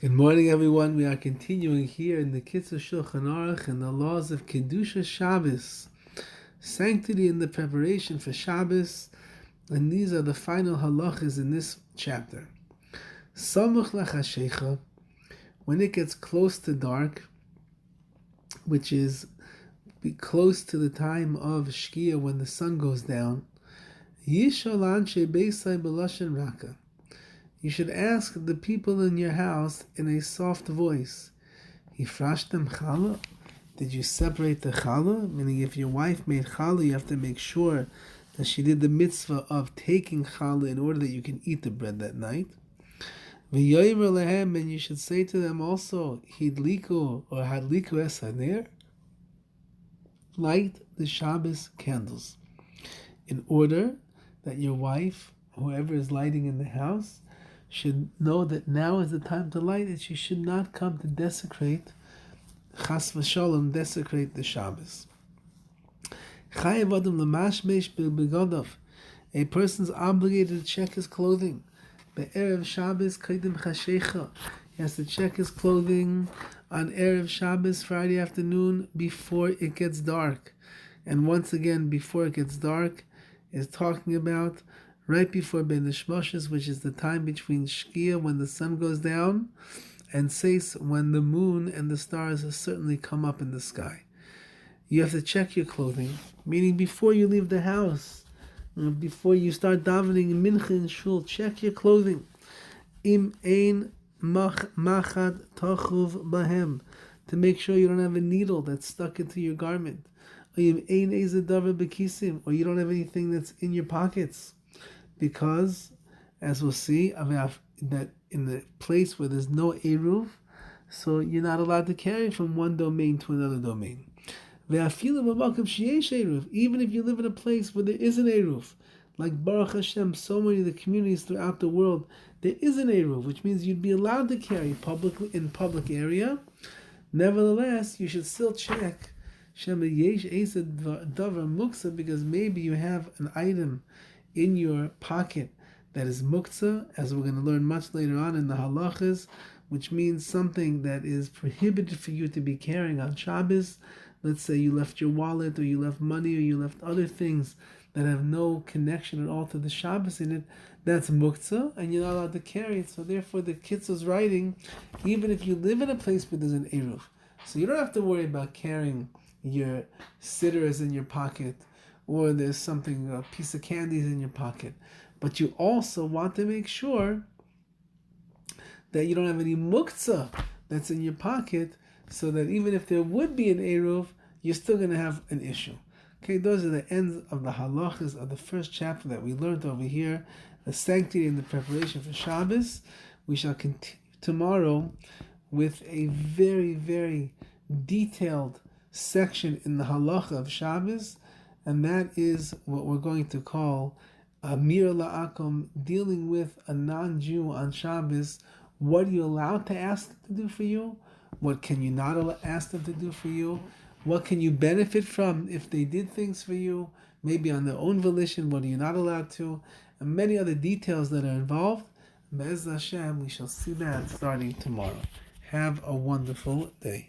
Good morning, everyone. We are continuing here in the Kitzur Shulchan Aruch and the laws of Kedusha Shabbos, sanctity in the preparation for Shabbos, and these are the final halachas in this chapter. Samuch lachashecha, when it gets close to dark, which is close to the time of Shkia when the sun goes down, Yishal anshe beisai b'lashon raka. You should ask the people in your house in a soft voice, Hifrashtem challah? Did you separate the challah? Meaning if your wife made challah, you have to make sure that she did the mitzvah of taking challah in order that you can eat the bread that night. V'yoymer lehem, and you should say to them also, Hidliku or Hadliku es haner, light the Shabbos candles, in order that your wife, whoever is lighting in the house, should know that now is the time to light it. She should not come to desecrate, chas v'sholem, desecrate the Shabbos. Chayev adam l'mashmesh b'begodav. A person's obligated to check his clothing. Be'erev Shabbos kaidem chashecha. He has to check his clothing on Erev Shabbos, Friday afternoon, before it gets dark. And once again, before it gets dark, is talking about right before Ben Ishmoshes, which is the time between Shkia, when the sun goes down, and Seis, when the moon and the stars certainly come up in the sky. You have to check your clothing, meaning before you leave the house, before you start davening in Mincha and Shul, check your clothing. Im ein machad tachuv bahem, to make sure you don't have a needle that's stuck into your garment. Or you don't have anything that's in your pockets. Because, as we'll see, that in the place where there's no eruv, so you're not allowed to carry from one domain to another domain. Even if you live in a place where there is an eruv, like Baruch Hashem, so many of the communities throughout the world, there is an eruv, which means you'd be allowed to carry publicly in public area. Nevertheless, you should still check because maybe you have an item in your pocket that is muktzah, as we're going to learn much later on in the halachas, which means something that is prohibited for you to be carrying on Shabbos. Let's say you left your wallet, or you left money, or you left other things that have no connection at all to the Shabbos in it. That's muktzah, and you're not allowed to carry it. So therefore the Kitzur is writing, even if you live in a place where there's an eruv, so you don't have to worry about carrying your sitters in your pocket, or there's something, a piece of candies in your pocket. But you also want to make sure that you don't have any muktzah that's in your pocket, so that even if there would be an eruv, you're still going to have an issue. Okay, those are the ends of the halachas of the first chapter that we learned over here, the sanctity and the preparation for Shabbos. We shall continue tomorrow with a very, very detailed section in the halacha of Shabbos, and that is what we're going to call Amir La'akom, dealing with a non-Jew on Shabbos. What are you allowed to ask them to do for you? What can you not ask them to do for you? What can you benefit from if they did things for you? Maybe on their own volition, what are you not allowed to? And many other details that are involved. Be'ez Hashem, we shall see that starting tomorrow. Have a wonderful day.